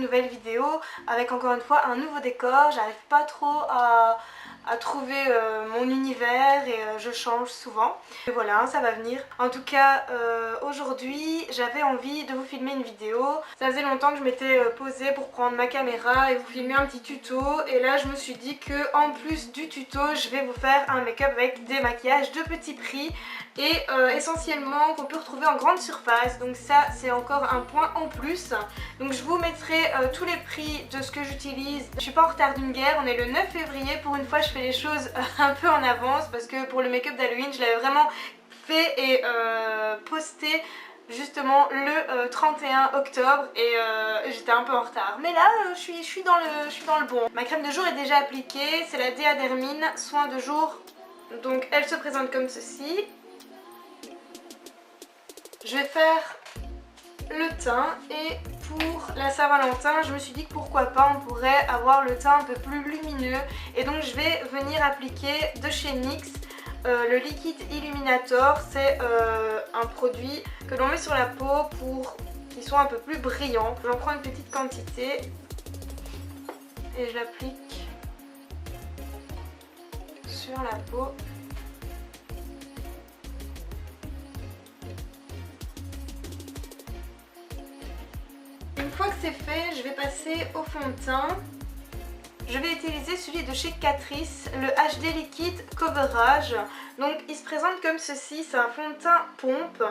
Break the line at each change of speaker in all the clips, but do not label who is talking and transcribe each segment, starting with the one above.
une nouvelle vidéo avec encore une fois un nouveau décor. J'arrive pas trop à trouver mon univers et je change souvent. Et voilà, ça va venir. En tout cas, aujourd'hui, j'avais envie de vous filmer une vidéo. Ça faisait longtemps que je m'étais posée pour prendre ma caméra et vous filmer un petit tuto. Et là, je me suis dit que en plus du tuto, je vais vous faire un make-up avec des maquillages de petit prix et essentiellement qu'on peut retrouver en grande surface. Donc ça, c'est encore un point en plus. Donc je vous mettrai tous les prix de ce que j'utilise. Je suis pas en retard d'une guerre, on est le 9 février. Pour une fois, je fais les choses un peu en avance parce que pour le make-up d'Halloween, je l'avais vraiment fait et posté justement le 31 octobre et j'étais un peu en retard. Mais là, je suis dans le bon. Ma crème de jour est déjà appliquée, c'est la Diadermine Soin de jour. Donc elle se présente comme ceci. Je vais faire le teint et pour la Saint-Valentin, je me suis dit que pourquoi pas on pourrait avoir le teint un peu plus lumineux et donc je vais venir appliquer de chez NYX le liquide illuminator. C'est un produit que l'on met sur la peau pour qu'il soit un peu plus brillant. J'en prends une petite quantité et je l'applique sur la peau. Une fois que c'est fait, je vais passer au fond de teint. Je vais utiliser celui de chez Catrice, le HD Liquide Coverage. Donc il se présente comme ceci, c'est un fond de teint pompe.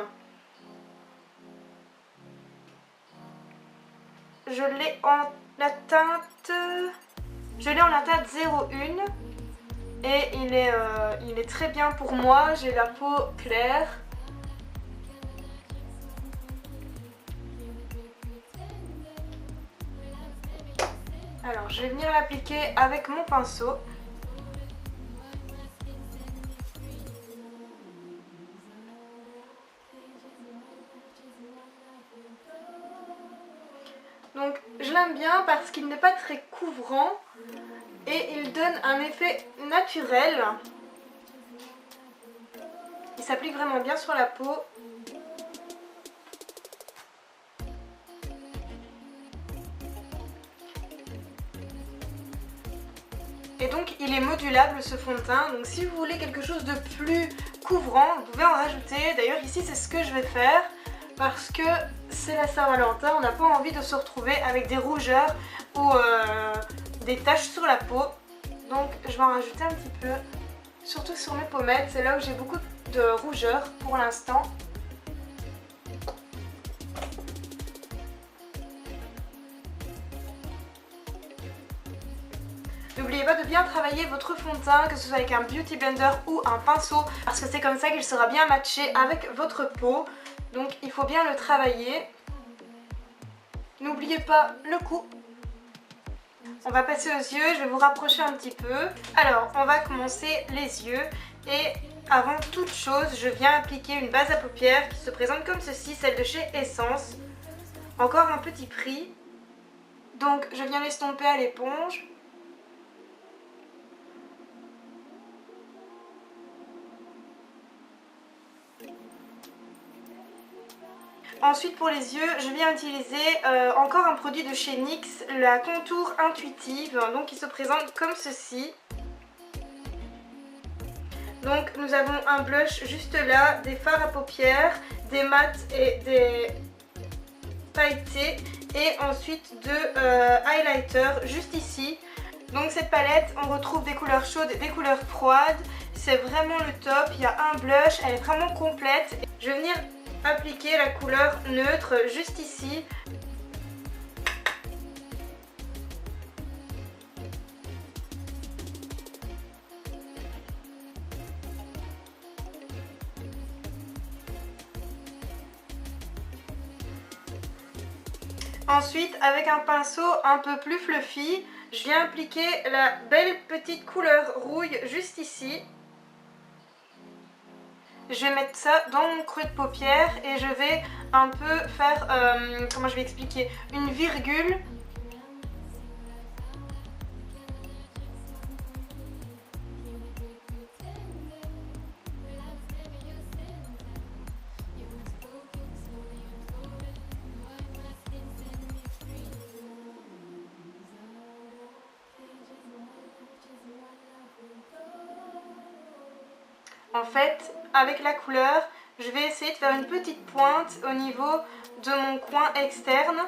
Je l'ai en la teinte 01 et il est très bien pour moi, j'ai la peau claire. Alors je vais venir l'appliquer avec mon pinceau. Donc je l'aime bien parce qu'il n'est pas très couvrant et il donne un effet naturel. Il s'applique vraiment bien sur la peau. Et donc il est modulable ce fond de teint, donc si vous voulez quelque chose de plus couvrant, vous pouvez en rajouter. D'ailleurs ici c'est ce que je vais faire parce que c'est la Saint-Valentin, on n'a pas envie de se retrouver avec des rougeurs ou des taches sur la peau. Donc je vais en rajouter un petit peu, surtout sur mes pommettes, c'est là où j'ai beaucoup de rougeurs pour l'instant. N'oubliez pas de bien travailler votre fond de teint, que ce soit avec un beauty blender ou un pinceau, parce que c'est comme ça qu'il sera bien matché avec votre peau. Donc il faut bien le travailler. N'oubliez pas le cou. On va passer aux yeux, je vais vous rapprocher un petit peu. Alors on va commencer les yeux et avant toute chose, je viens appliquer une base à paupières qui se présente comme ceci, celle de chez Essence. Encore un petit prix. Donc je viens l'estomper à l'éponge. Ensuite pour les yeux, je viens utiliser encore un produit de chez NYX, la Contour Intuitive, donc qui se présente comme ceci. Donc nous avons un blush juste là, des fards à paupières, des mats et des pailletés et ensuite de highlighter juste ici. Donc cette palette, on retrouve des couleurs chaudes et des couleurs froides, c'est vraiment le top. Il y a un blush, elle est vraiment complète. Je vais venir appliquer la couleur neutre juste ici. Ensuite, avec un pinceau un peu plus fluffy, je viens appliquer la belle petite couleur rouille juste ici. Je vais mettre ça dans mon creux de paupière et je vais un peu faire, comment je vais expliquer, une virgule. En fait, avec la couleur, je vais essayer de faire une petite pointe au niveau de mon coin externe.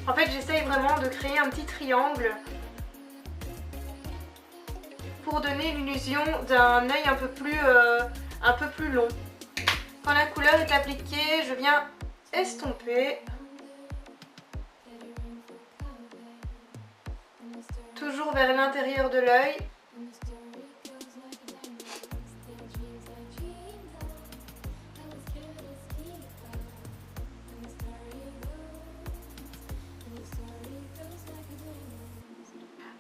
En fait, j'essaye vraiment de créer un petit triangle pour donner l'illusion d'un œil un peu plus long. Quand la couleur est appliquée, je viens estomper. Toujours vers l'intérieur de l'œil.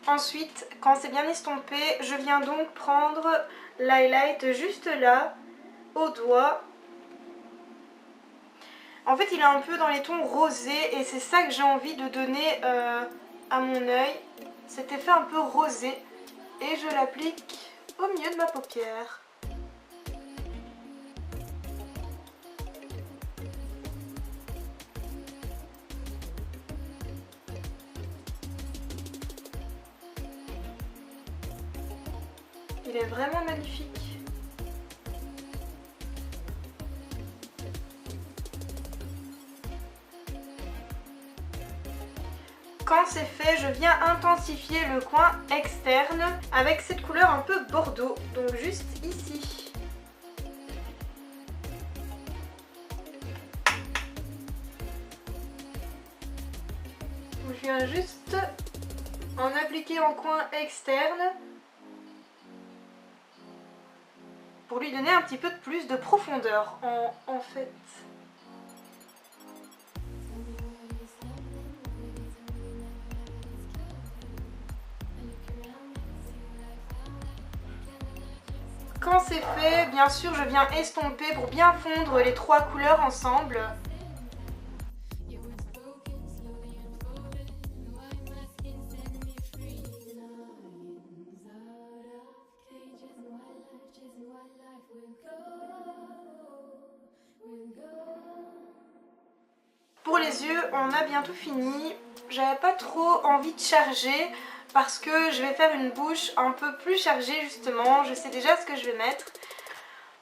Ensuite, quand c'est bien estompé, je viens donc prendre l'highlight juste là, au doigt. En fait, il est un peu dans les tons rosés et c'est ça que j'ai envie de donner à mon œil. Cet effet un peu rosé. Et je l'applique au milieu de ma paupière. Il est vraiment magnifique. Quand c'est fait, je viens intensifier le coin externe avec cette couleur un peu bordeaux, donc juste ici. Je viens juste en appliquer en coin externe pour lui donner un petit peu plus de profondeur en fait. Quand c'est fait, bien sûr, je viens estomper pour bien fondre les trois couleurs ensemble. Pour les yeux, on a bientôt fini. J'avais pas trop envie de charger parce que je vais faire une bouche un peu plus chargée justement. Je sais déjà ce que je vais mettre.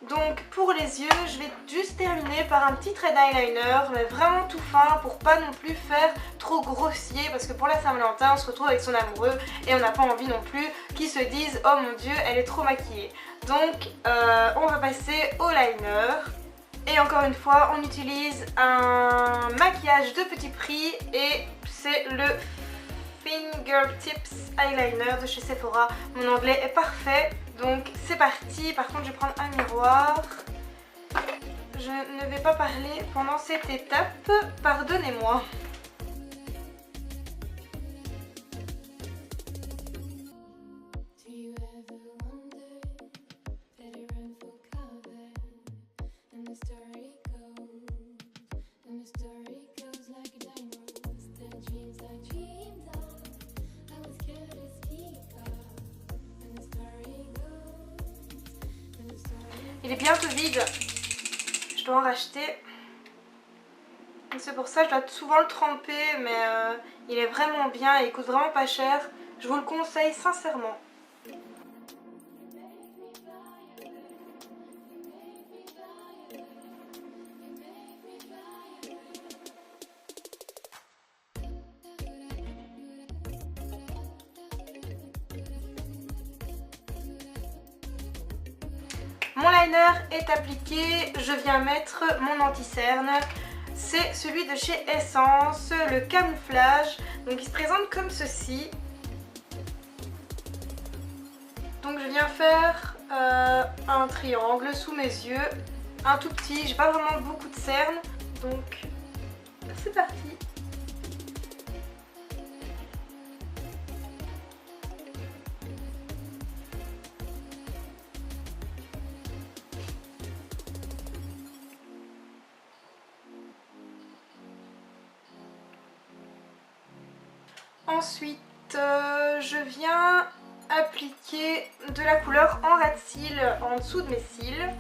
Donc pour les yeux, je vais juste terminer par un petit trait d'eyeliner, mais vraiment tout fin pour pas non plus faire trop grossier parce que pour la Saint-Valentin, on se retrouve avec son amoureux et on n'a pas envie non plus qu'ils se disent « Oh mon Dieu, elle est trop maquillée ». Donc on va passer au liner. Et encore une fois, on utilise un maquillage de petit prix et c'est le Fingertips Eyeliner de chez Sephora. Mon anglais est parfait, donc c'est parti. Par contre, je vais prendre un miroir. Je ne vais pas parler pendant cette étape, pardonnez-moi. Il est bientôt vide, je dois en racheter. C'est pour ça que je dois souvent le tremper, mais il est vraiment bien et il coûte vraiment pas cher. Je vous le conseille sincèrement. Mon liner est appliqué, je viens mettre mon anti-cerne. C'est celui de chez Essence, le camouflage. Donc il se présente comme ceci. Donc je viens faire un triangle sous mes yeux, un tout petit, j'ai pas vraiment beaucoup de cernes. Donc c'est parti. Ensuite, je viens appliquer de la couleur en ras de cils en dessous de mes cils.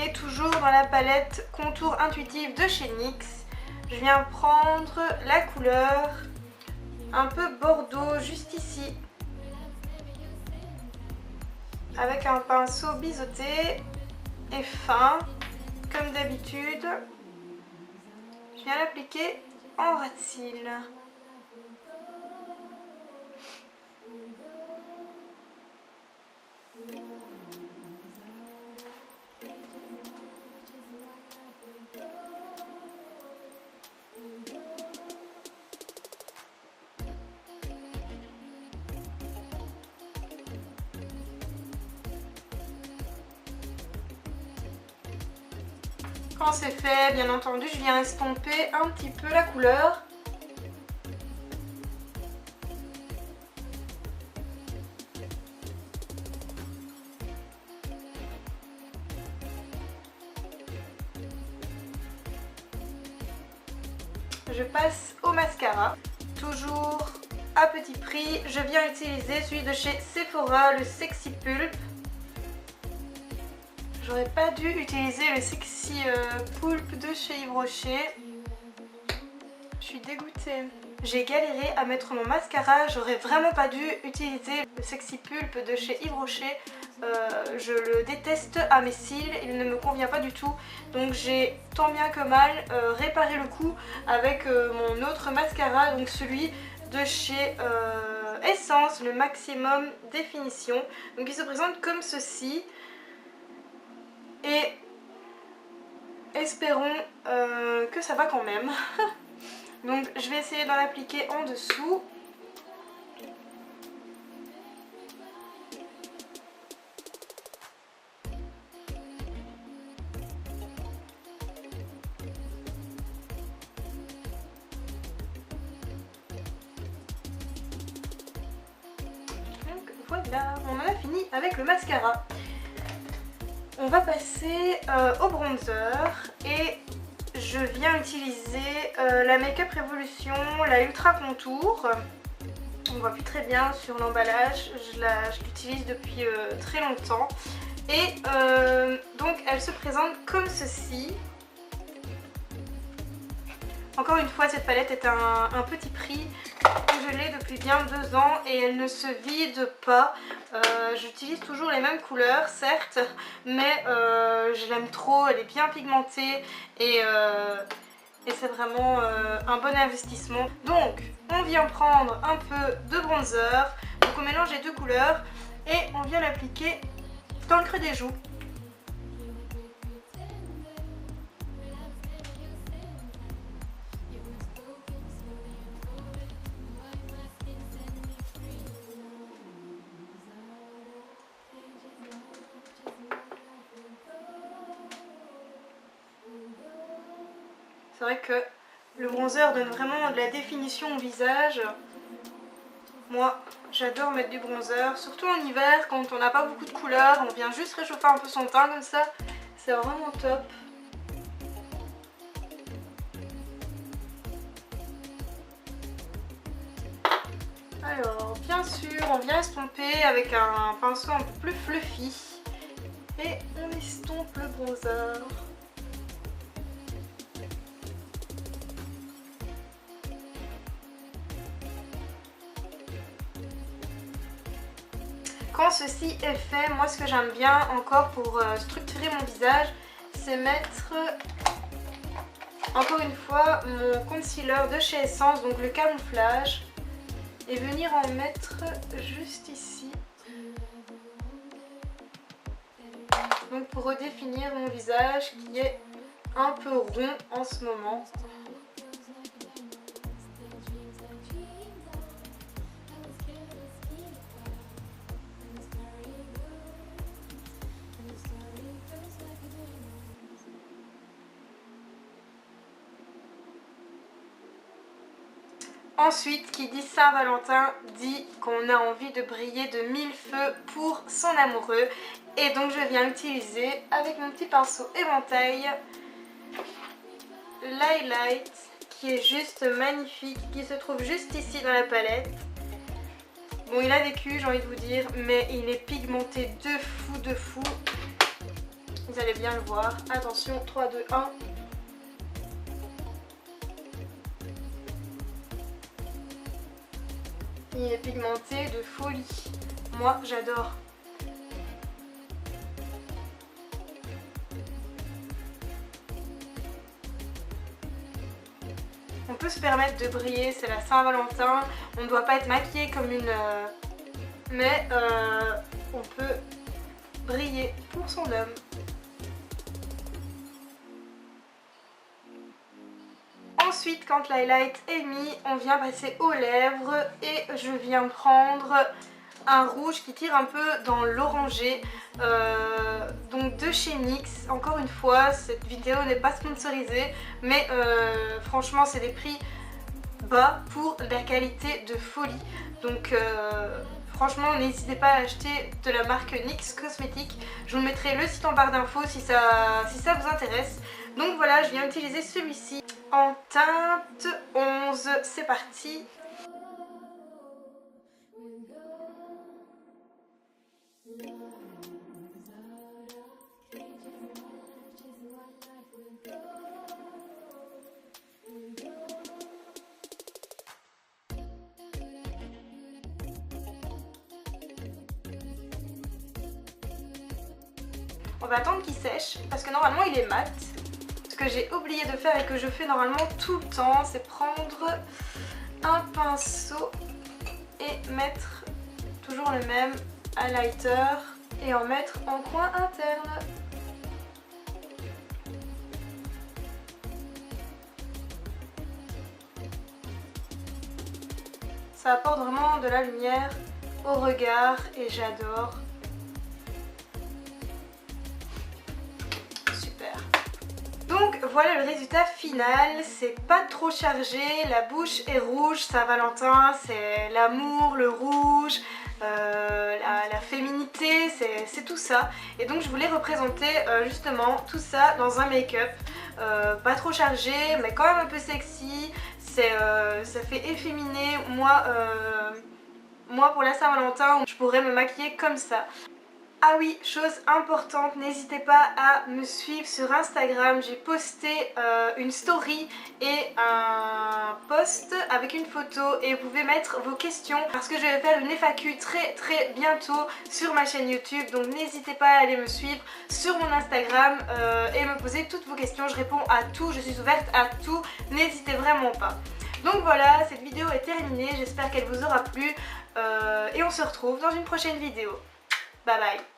Et toujours dans la palette Contour Intuitif de chez NYX, je viens prendre la couleur un peu bordeaux juste ici. Avec un pinceau biseauté et fin, comme d'habitude. Je viens l'appliquer en ras de cils. Quand c'est fait, bien entendu, je viens estomper un petit peu la couleur. Je passe au mascara. Toujours à petit prix, je viens utiliser celui de chez Sephora, le Sexy Pulp. J'aurais pas dû utiliser le Sexy Pulp de chez Yves Rocher. Je suis dégoûtée. J'ai galéré à mettre mon mascara, j'aurais vraiment pas dû utiliser le Sexy Pulp de chez Yves Rocher. Je le déteste à mes cils, il ne me convient pas du tout. Donc j'ai tant bien que mal réparé le coup avec mon autre mascara, donc celui de chez Essence, le Maximum Définition. Donc il se présente comme ceci. Et espérons que ça va quand même. Donc je vais essayer d'en appliquer en dessous. Donc voilà, on en a fini avec le mascara. On va passer au bronzer et je viens utiliser la Make Up Revolution, la Ultra Contour. On voit plus très bien sur l'emballage, je l'utilise depuis très longtemps. Et donc elle se présente comme ceci. Encore une fois, cette palette est un petit prix. Je l'ai depuis bien 2 ans et elle ne se vide pas. J'utilise toujours les mêmes couleurs, certes, mais je l'aime trop, elle est bien pigmentée et c'est vraiment un bon investissement. Donc, on vient prendre un peu de bronzer, donc on mélange les deux couleurs et on vient l'appliquer dans le creux des joues. C'est vrai que le bronzer donne vraiment de la définition au visage. Moi, j'adore mettre du bronzer, surtout en hiver quand on n'a pas beaucoup de couleurs, on vient juste réchauffer un peu son teint comme ça, c'est vraiment top. Alors, bien sûr, on vient estomper avec un pinceau un peu plus fluffy et on estompe le bronzer. Quand ceci est fait, moi ce que j'aime bien encore pour structurer mon visage, c'est mettre encore une fois mon concealer de chez Essence, donc le camouflage, et venir en mettre juste ici. Donc pour redéfinir mon visage qui est un peu rond en ce moment. Ensuite, qui dit Saint-Valentin dit qu'on a envie de briller de 1000 feux pour son amoureux. Et donc je viens utiliser avec mon petit pinceau éventail l'highlight qui est juste magnifique, qui se trouve juste ici dans la palette. Bon, il a vécu, j'ai envie de vous dire, mais il est pigmenté de fou. Vous allez bien le voir. Attention, 3, 2, 1. Il est pigmenté de folie. Moi, j'adore. On peut se permettre de briller, c'est la Saint-Valentin. On ne doit pas être maquillé comme une... mais on peut briller pour son homme. Ensuite, quand l'highlight est mis, on vient passer aux lèvres et je viens prendre un rouge qui tire un peu dans l'orangé, donc de chez NYX. Encore une fois, cette vidéo n'est pas sponsorisée, mais franchement c'est des prix bas pour la qualité de folie. Donc franchement n'hésitez pas à acheter de la marque NYX Cosmétiques. Je vous mettrai le site en barre d'infos si ça vous intéresse. Donc voilà, je viens utiliser celui-ci en teinte 11. C'est parti. On va attendre qu'il sèche parce que normalement il est mat. Ce que j'ai oublié de faire et que je fais normalement tout le temps, c'est prendre un pinceau et mettre toujours le même highlighter et en mettre en coin interne. Ça apporte vraiment de la lumière au regard et j'adore. Super. Donc voilà le résultat final, c'est pas trop chargé, la bouche est rouge, Saint-Valentin, c'est l'amour, le rouge, la féminité, c'est tout ça. Et donc je voulais représenter justement tout ça dans un make-up, pas trop chargé mais quand même un peu sexy, ça fait efféminé. Moi pour la Saint-Valentin, je pourrais me maquiller comme ça. Ah oui, chose importante, n'hésitez pas à me suivre sur Instagram. J'ai posté une story et un post avec une photo et vous pouvez mettre vos questions parce que je vais faire une FAQ très bientôt sur ma chaîne YouTube. Donc n'hésitez pas à aller me suivre sur mon Instagram et me poser toutes vos questions. Je réponds à tout, je suis ouverte à tout, n'hésitez vraiment pas. Donc voilà, cette vidéo est terminée, j'espère qu'elle vous aura plu et on se retrouve dans une prochaine vidéo. Bye bye.